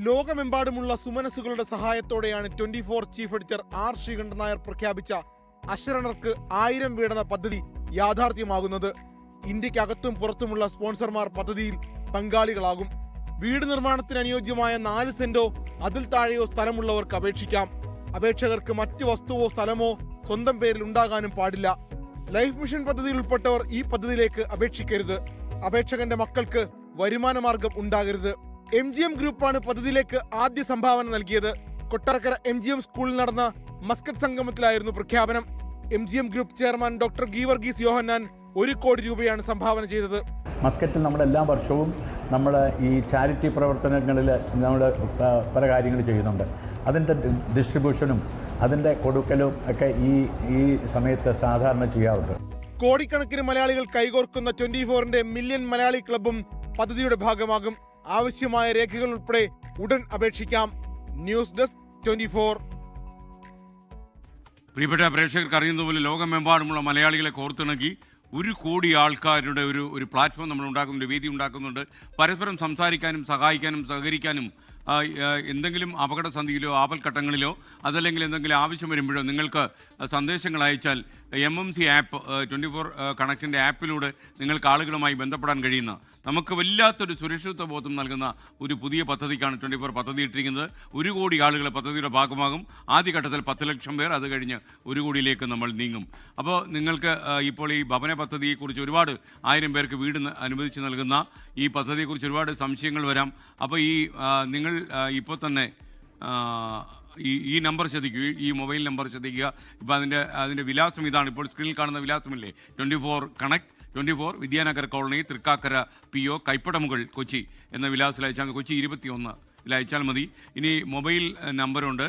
ലോകമെമ്പാടുമുള്ള സുമനസ്സുകളുടെ സഹായത്തോടെയാണ് 24 chief editor R Sreekandan Nair പ്രഖ്യാപിച്ച അശരണർക്ക് 1000 വീടെന്ന പദ്ധതി യാഥാർത്ഥ്യമാകുന്നത്. ഇന്ത്യക്കകത്തും പുറത്തുമുള്ള സ്പോൺസർമാർ പദ്ധതിയിൽ പങ്കാളികളാകും. വീട് നിർമ്മാണത്തിന് അനുയോജ്യമായ 4 സെന്റോ അതിൽ താഴെയോ സ്ഥലമുള്ളവർക്ക് അപേക്ഷിക്കാം. അപേക്ഷകർക്ക് മറ്റ് വസ്തുവോ സ്ഥലമോ സ്വന്തം പേരിൽ ഉണ്ടാകാനും പാടില്ല. ലൈഫ് മിഷൻ പദ്ധതിയിൽ ഉൾപ്പെട്ടവർ ഈ പദ്ധതിയിലേക്ക് അപേക്ഷിക്കരുത്. അപേക്ഷകന്റെ മക്കൾക്ക് വരുമാന മാർഗം ഉണ്ടാകരുത്. MGM ഗ്രൂപ്പാണ് പദ്ധതിയിലേക്ക് ആദ്യ സംഭാവന നൽകിയത്. കൊട്ടാരക്കര MGM സ്കൂളിൽ നടന്ന മസ്കറ്റ് സംഗമത്തിലായിരുന്നു പ്രഖ്യാപനം. MGM group chairman doctor Geevarghese Yohannan 1 കോടി രൂപയാണ് സംഭാവന ചെയ്തത്. മസ്കറ്റിൽ നമ്മൾ എല്ലാ വർഷവും നമ്മൾ ഈ ചാരിറ്റി പ്രവർത്തനങ്ങളിൽ നമ്മൾ പല കാര്യങ്ങൾ ചെയ്യുന്നുണ്ട്. അതിൻ്റെ ഡിസ്ട്രിബ്യൂഷനും അതിൻ്റെ കൊടുക്കലും ഒക്കെ ഈ സമയത്ത് സാധാരണ ചെയ്യാറുണ്ട്. കോടിക്കണക്കിന് മലയാളികൾ കൈകോർക്കുന്ന 24ന്റെ മില്യൺ മലയാളി ക്ലബ്ബും പദ്ധതിയുടെ ഭാഗമാകും. ആവശ്യമായ രേഖകൾ ഉൾപ്പെടെ ഉടൻ അപേക്ഷിക്കാം. News desk 24. പ്രിയപ്പെട്ട പ്രേക്ഷകർക്ക് അറിയുന്നതുപോലെ ലോകമെമ്പാടുമുള്ള മലയാളികളെ കോർത്തിണക്കി 1 കോടി ആൾക്കാരുടെ ഒരു പ്ലാറ്റ്ഫോം നമ്മൾ ഉണ്ടാക്കുന്നുണ്ട്, വേദി ഉണ്ടാക്കുന്നുണ്ട്. പരസ്പരം സംസാരിക്കാനും സഹായിക്കാനും സഹകരിക്കാനും എന്തെങ്കിലും അപകടസന്ധിയിലോ ആപൽഘട്ടങ്ങളിലോ അതല്ലെങ്കിൽ എന്തെങ്കിലും ആവശ്യം വരുമ്പോഴോ നിങ്ങൾക്ക് സന്ദേശങ്ങൾ അയച്ചാൽ MMC ആപ്പ് 24 കണക്റ്റിൻ്റെ ആപ്പിലൂടെ നിങ്ങൾക്ക് ആളുകളുമായി ബന്ധപ്പെടാൻ കഴിയുന്ന നമുക്ക് വല്ലാത്തൊരു സുരക്ഷിതത്വ ബോധം നൽകുന്ന ഒരു പുതിയ പദ്ധതിക്കാണ് 24 പദ്ധതി ഇട്ടിരിക്കുന്നത്. 1 കോടി ആളുകൾ പദ്ധതിയുടെ ഭാഗമാകും. ആദ്യഘട്ടത്തിൽ 10 ലക്ഷം പേർ, അത് കഴിഞ്ഞ് 1 കോടിയിലേക്ക് നമ്മൾ നീങ്ങും. അപ്പോൾ നിങ്ങൾക്ക് ഇപ്പോൾ ഈ ഭവന പദ്ധതിയെക്കുറിച്ച് ഒരുപാട് 1000 പേർക്ക് വീട് അനുവദിച്ച് നൽകുന്ന ഈ പദ്ധതിയെക്കുറിച്ച് ഒരുപാട് സംശയങ്ങൾ വരാം. അപ്പോൾ നിങ്ങൾ ഇപ്പോൾ തന്നെ ഈ നമ്പർ ശ്രദ്ധിക്കുക, ഈ മൊബൈൽ നമ്പർ ശ്രദ്ധിക്കുക. ഇപ്പോൾ അതിൻ്റെ വിലാസം ഇതാണ്. ഇപ്പോൾ സ്ക്രീനിൽ കാണുന്ന വിലാസമില്ലേ, 24 Connect 24 Vidyanagar colony, Thrikkakara PO, Kaippadamugal, Kochi എന്ന വിലാസത്തിൽ അയച്ചാൽ കൊച്ചി 21 അയച്ചാൽ മതി. ഇനി മൊബൈൽ നമ്പറുണ്ട്.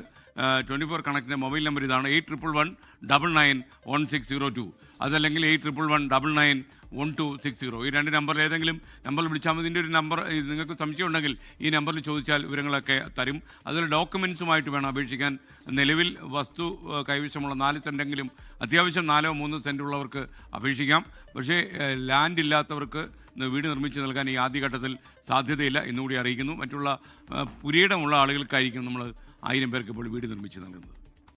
24 കണക്റ്റിൻ്റെ മൊബൈൽ നമ്പർ ഇതാണ് 8111991602. അതല്ലെങ്കിൽ 8111991260. ഈ 2 നമ്പറിൽ ഏതെങ്കിലും നമ്പറിൽ വിളിച്ചാൽ മതി. ഇതിൻ്റെ ഒരു നമ്പർ നിങ്ങൾക്ക് സംശയം ഉണ്ടെങ്കിൽ ഈ നമ്പറിൽ ചോദിച്ചാൽ വിവരങ്ങളൊക്കെ തരും. അതിൽ ഡോക്യുമെൻസുമായിട്ട് വേണം അപേക്ഷിക്കാൻ. നിലവിൽ വസ്തു കൈവശമുള്ള 4 സെൻറ്റെങ്കിലും, അത്യാവശ്യം 4 3 സെൻറ്റ് ഉള്ളവർക്ക് അപേക്ഷിക്കാം. പക്ഷേ ലാൻഡ് ഇല്ലാത്തവർക്ക് വീട് നിർമ്മിച്ച് നൽകാൻ ഈ ആദ്യഘട്ടത്തിൽ സാധ്യതയില്ല എന്നുകൂടി അറിയിക്കുന്നു. മറ്റുള്ള പുരയിടമുള്ള ആളുകൾക്കായിരിക്കും നമ്മൾ 1000 പേർക്ക് ഇപ്പോൾ വീട് നിർമ്മിച്ച് നൽകുന്നത്.